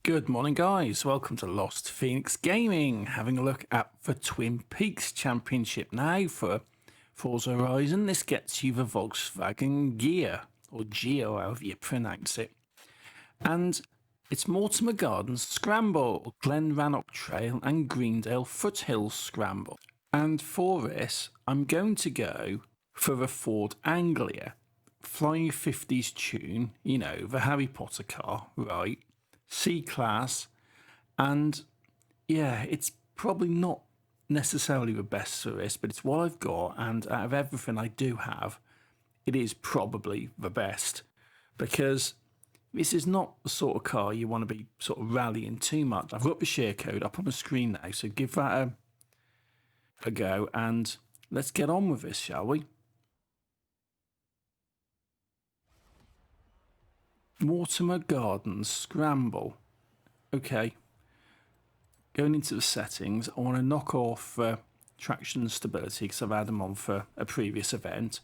Good morning, guys. Welcome to Lost Phoenix Gaming. Having a look at the Twin Peaks Championship now for Forza Horizon. This gets you the Volkswagen Gear, or Geo, however you pronounce it. And it's Mortimer Gardens Scramble, Glen Rannoch Trail, and Greendale Foothills Scramble. And for this, I'm going to go for the Ford Anglia, Flying 50s tune, you know, the Harry Potter car, right? C-Class, and yeah, it's probably not necessarily the best for this, but it's what I've got, and out of everything I do have, it is probably the best, because this is not the sort of car you want to be sort of rallying too much. I've got the share code up on the screen now, so give that a go, and let's get on with this, shall we? Mortimer Gardens Scramble. Okay. Going into the settings, I want to knock off traction and stability because I've had them on for a previous event.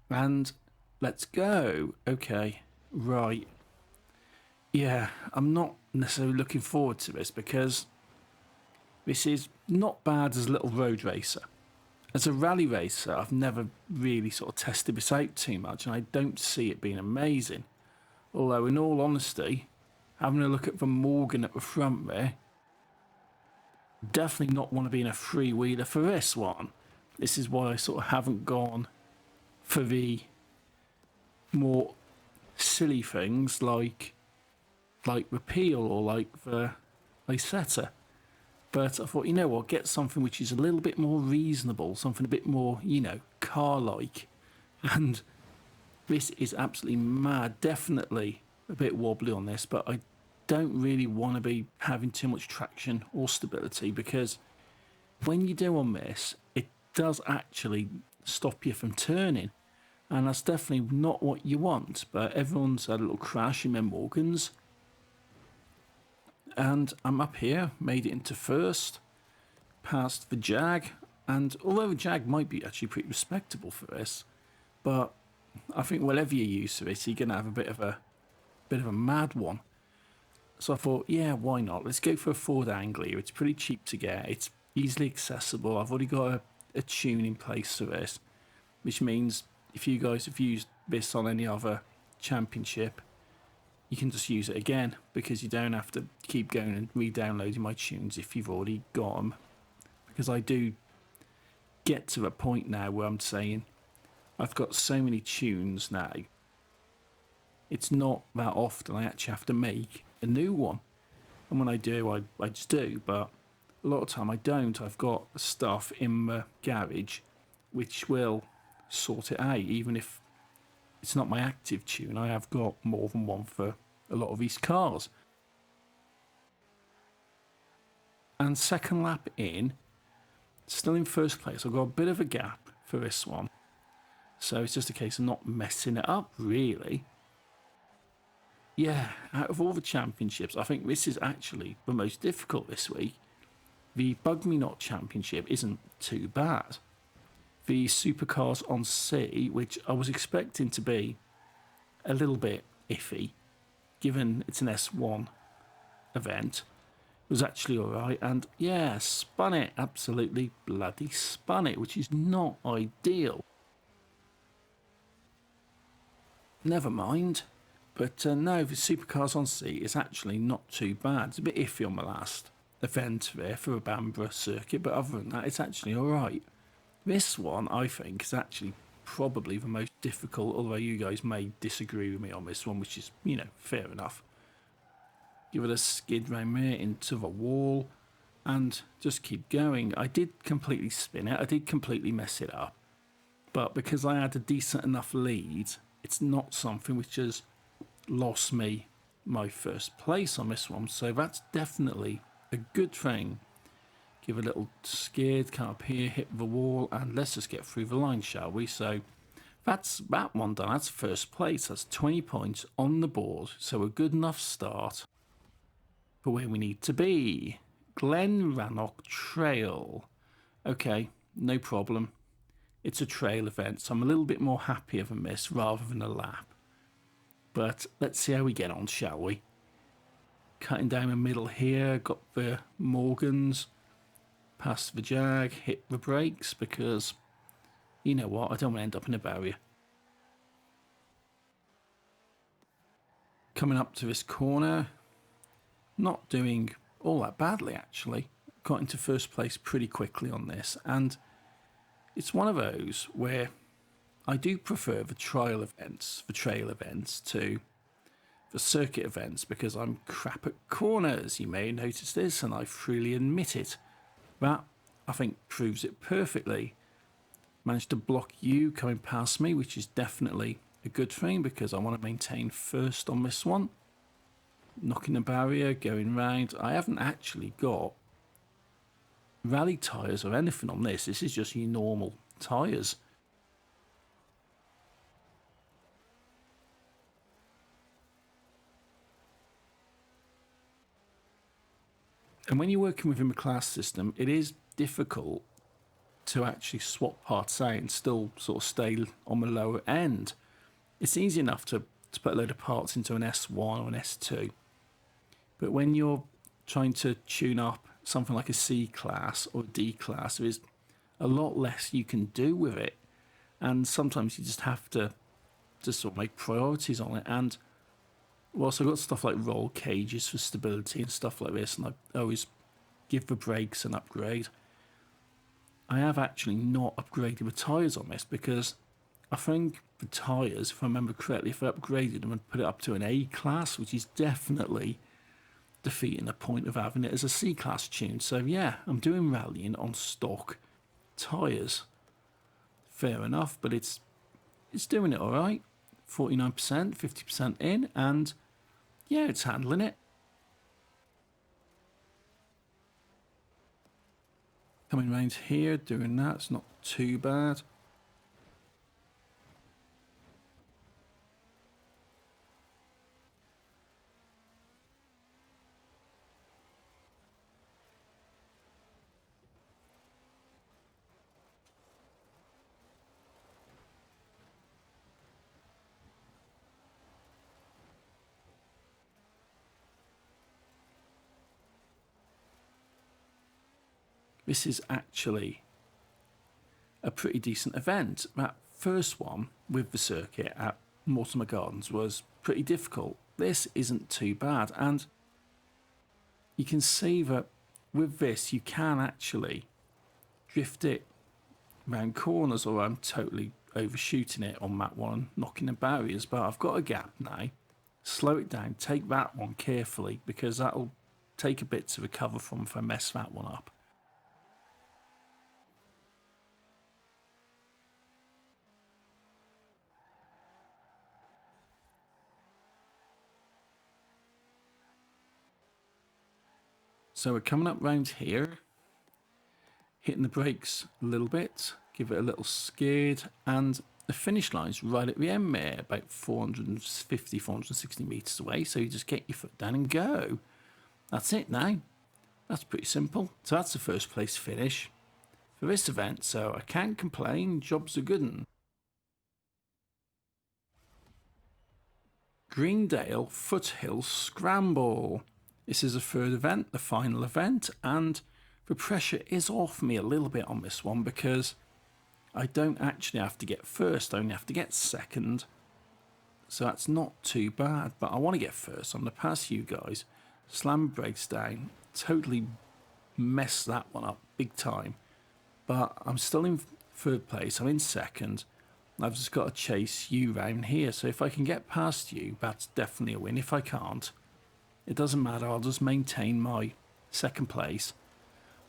And let's go. Okay. Right. Yeah, I'm not necessarily looking forward to this because this is not bad as a little road racer. As a rally racer, I've never really sort of tested this out too much, and I don't see it being amazing. Although, in all honesty, having a look at the Morgan at the front there, definitely not want to be in a three-wheeler for this one. This is why I sort of haven't gone for the more silly things like Repeal or like the Isetta. But I thought, you know what, get something which is a little bit more reasonable, something a bit more, you know, car-like. And this is absolutely mad. Definitely a bit wobbly on this, but I don't really want to be having too much traction or stability because when you do on this, it does actually stop you from turning. And that's definitely not what you want. But everyone's had a little crash in their Morgans. And I'm up here, made it into first, past the Jag. And although the Jag might be actually pretty respectable for this, but I think whatever you use for it, you're going to have a bit of a mad one. So I thought, yeah, why not? Let's go for a Ford Anglia. It's pretty cheap to get. It's easily accessible. I've already got a tune in place for this, which means if you guys have used this on any other championship, you can just use it again because you don't have to keep going and re-downloading my tunes if you've already got them. Because I do get to a point now where I'm saying, I've got so many tunes now, it's not that often I actually have to make a new one. And when I do, I just do, but a lot of time I don't. I've got stuff in the garage which will sort it out, even if it's not my active tune. I have got more than one for a lot of these cars. And second lap in, still in first place. I've got a bit of a gap for this one. So it's just a case of not messing it up, really. Yeah, out of all the championships, I think this is actually the most difficult this week. The Bug Me Not Championship isn't too bad. The Supercars on Sea, which I was expecting to be a little bit iffy, given it's an S1 event, was actually alright. And yeah, spun it, absolutely bloody spun it, which is not ideal. Never mind. But no, the Supercars on Sea is actually not too bad. It's a bit iffy on the last event there for a Bamborough circuit, but other than that, it's actually alright. This one, I think, is actually probably the most difficult, although you guys may disagree with me on this one, which is, you know, fair enough. Give it a skid round there into the wall and just keep going. I did completely spin it. I did completely mess it up. But because I had a decent enough lead, it's not something which has lost me my first place on this one. So that's definitely a good thing. Give a little skid, come up here, hit the wall, and let's just get through the line, shall we? So that's that one done. That's first place. That's 20 points on the board. So a good enough start for where we need to be. Glen Rannoch Trail. Okay, no problem. It's a trail event, so I'm a little bit more happier than this rather than a lap. But let's see how we get on, shall we? cutting down the middle here, got the Morgans, past the Jag, hit the brakes because, you know what, I don't want to end up in a barrier. Coming up to this corner, not doing all that badly actually. Got into first place pretty quickly on this, and it's one of those where I do prefer the trail events to the circuit events because I'm crap at corners. You may notice this, and I freely admit it. That, I think, proves it perfectly. Managed to block you coming past me, which is definitely a good thing because I want to maintain first on this one. Knocking the barrier, going round. I haven't actually got rally tyres or anything on this. This is just your normal tyres. And when you're working within the class system, it is difficult to actually swap parts out and still sort of stay on the lower end. It's easy enough to put a load of parts into an S1 or an S2. But when you're trying to tune up something like a C class or a D class, there is a lot less you can do with it. And sometimes you just have to just sort of make priorities on it. And whilst I've got stuff like roll cages for stability and stuff like this, and I always give the brakes an upgrade, I have actually not upgraded the tyres on this because I think the tyres, if I remember correctly, if I upgraded them and put it up to an A class, which is definitely defeating the point of having it as a C class tune. So yeah, I'm doing rallying on stock tyres. Fair enough, but it's doing it all right. 49%, 50% in, and yeah, it's handling it. Coming round here, doing that, it's not too bad. This is actually a pretty decent event. That first one with the circuit at Mortimer Gardens was pretty difficult. This isn't too bad, and you can see that with this you can actually drift it round corners, or I'm totally overshooting it on that one, knocking the barriers, but I've got a gap now. Slow it down, take that one carefully because that'll take a bit to recover from if I mess that one up. So we're coming up round here, hitting the brakes a little bit, give it a little skid, and the finish line's right at the end there, about 450, 460 metres away, so you just get your foot down and go. That's it now. That's pretty simple. So that's the first place finish for this event, so I can't complain, job's a good one. Greendale Foothills Scramble. This is a third event, the final event, and the pressure is off me a little bit on this one because I don't actually have to get first, I only have to get second. So that's not too bad, but I want to get first. I'm going to pass you guys, slam brakes down, totally mess that one up big time. But I'm still in third place, I'm in second. I've just got to chase you round here. So if I can get past you, that's definitely a win. If I can't, it doesn't matter, I'll just maintain my second place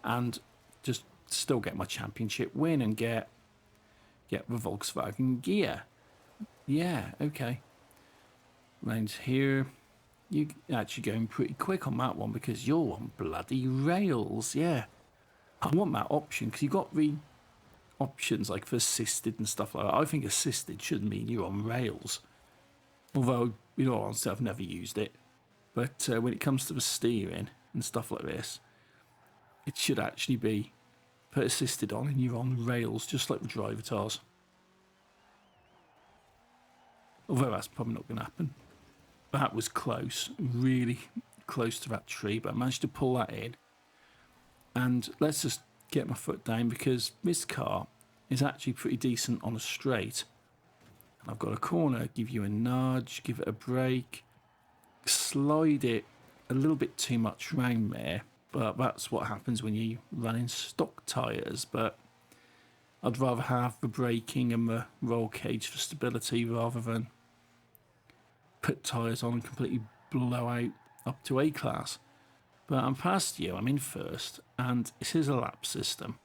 and just still get my championship win and get the Volkswagen gear. Yeah, okay. Round here, you're actually going pretty quick on that one because you're on bloody rails, yeah. I want that option because you've got the options like for assisted and stuff like that. I think assisted should mean you're on rails. Although, you know, honestly, I've never used it. But when it comes to the steering and stuff like this, it should actually be put assisted on and you're on rails, just like the driver tires. Although that's probably not going to happen. That was close, really close to that tree, but I managed to pull that in. And let's just get my foot down, because this car is actually pretty decent on a straight. I've got a corner, give you a nudge, give it a brake, slide it a little bit too much round there, but that's what happens when you run in stock tyres. But I'd rather have the braking and the roll cage for stability rather than put tyres on and completely blow out up to A class. But I'm past you, I'm in first, and this is a lap system.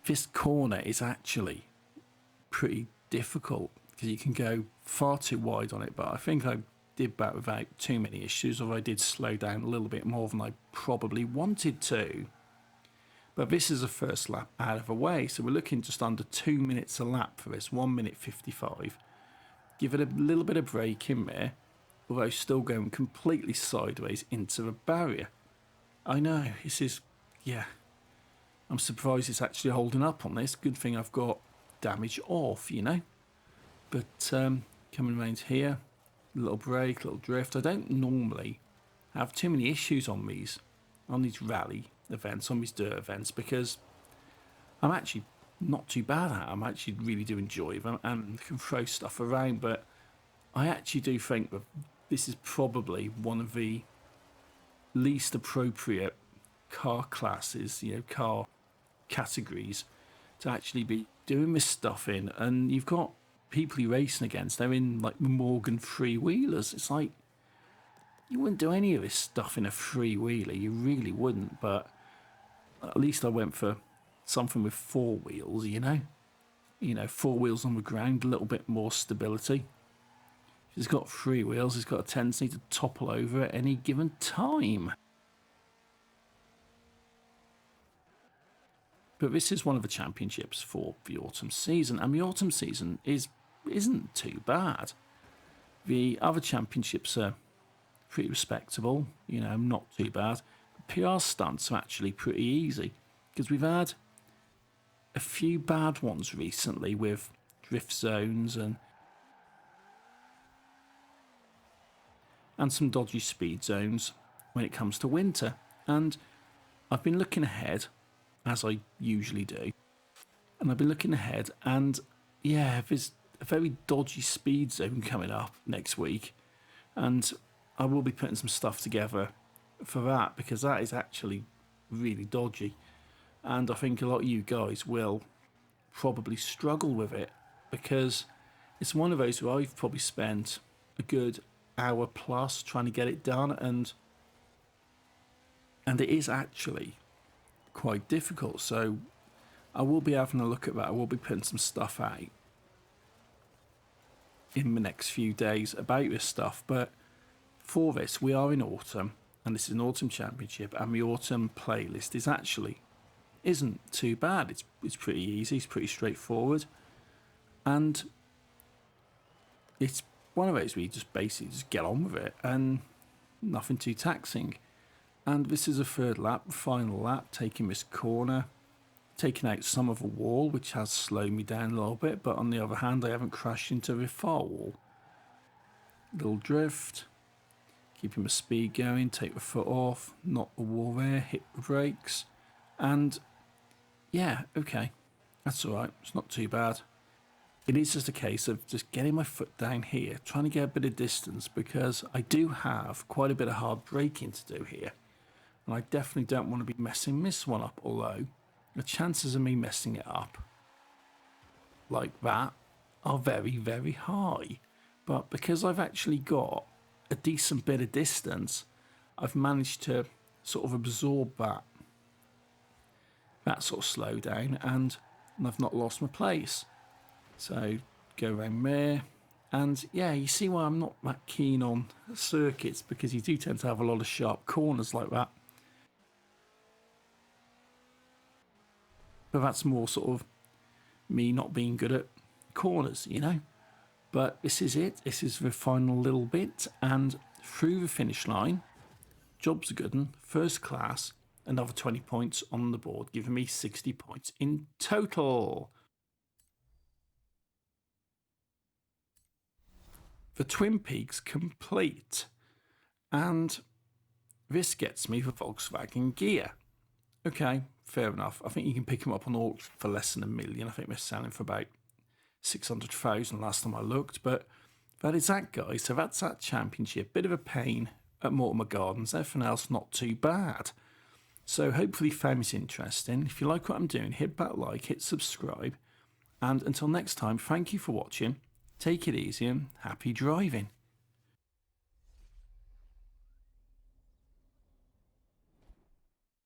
This corner is actually pretty difficult because you can go far too wide on it, but I think I did that without too many issues, or I did slow down a little bit more than I probably wanted to. But this is the first lap out of the way, so we're looking just under 2 minutes a lap for this, 1 minute 55. Give it a little bit of brake in there, although still going completely sideways into the barrier. I know, this is, yeah, I'm surprised it's actually holding up on this. Good thing I've got damage off, you know. But coming around here, a little brake, a little drift. I don't normally have too many issues on these rally events, on these dirt events, because I'm actually not too bad at them. I actually really do enjoy them and can throw stuff around, but I actually do think that this is probably one of the least appropriate car classes, you know, car categories to actually be doing this stuff in. And you've got people you're racing against, they're in like Morgan three-wheelers. It's like, you wouldn't do any of this stuff in a three-wheeler, you really wouldn't. But at least I went for something with 4 wheels, you know, 4 wheels on the ground, a little bit more stability. If it's got 3 wheels, it's got a tendency to topple over at any given time. But this is one of the championships for the autumn season, and the autumn season isn't too bad. The other championships are pretty respectable, you know, not too bad. The PR stunts are actually pretty easy, because we've had a few bad ones recently with drift zones and some dodgy speed zones when it comes to winter. And I've been looking ahead, as I usually do, and I've been looking ahead, and yeah, there's a very dodgy speed zone coming up next week, and I will be putting some stuff together for that, because that is actually really dodgy, and I think a lot of you guys will probably struggle with it, because it's one of those where I've probably spent a good hour plus trying to get it done, and it is actually quite difficult. So I will be having a look at that. I will be putting some stuff out in the next few days about this stuff. But for this, we are in autumn, and this is an autumn championship, and the autumn playlist isn't too bad. It's pretty easy, it's pretty straightforward, and it's one of those where you just basically just get on with it and nothing too taxing. And this is a third lap, final lap, taking this corner, taking out some of the wall, which has slowed me down a little bit, but on the other hand, I haven't crashed into the far wall. Little drift, keeping my speed going, take the foot off, knock the wall there, hit the brakes, and yeah, okay, that's alright, it's not too bad. It is just a case of just getting my foot down here, trying to get a bit of distance, because I do have quite a bit of hard braking to do here. And I definitely don't want to be messing this one up, although the chances of me messing it up like that are very, very high. But because I've actually got a decent bit of distance, I've managed to sort of absorb that sort of slowdown, and I've not lost my place. So go around there, and yeah, you see why I'm not that keen on circuits, because you do tend to have a lot of sharp corners like that. But that's more sort of me not being good at corners, you know. But this is it. This is the final little bit, and through the finish line, job's a good one. First class, another 20 points on the board, giving me 60 points in total. The Twin Peaks complete, And this gets me the Volkswagen gear. Okay, fair enough. I think you can pick them up on auction for less than $1 million. I think they're selling for about 600,000 last time I looked. But that is that, guys. So that's that championship. Bit of a pain at Mortimer Gardens. Everything else not too bad. So hopefully you found this interesting. If you like what I'm doing, hit that like, hit subscribe. And until next time, thank you for watching. Take it easy and happy driving.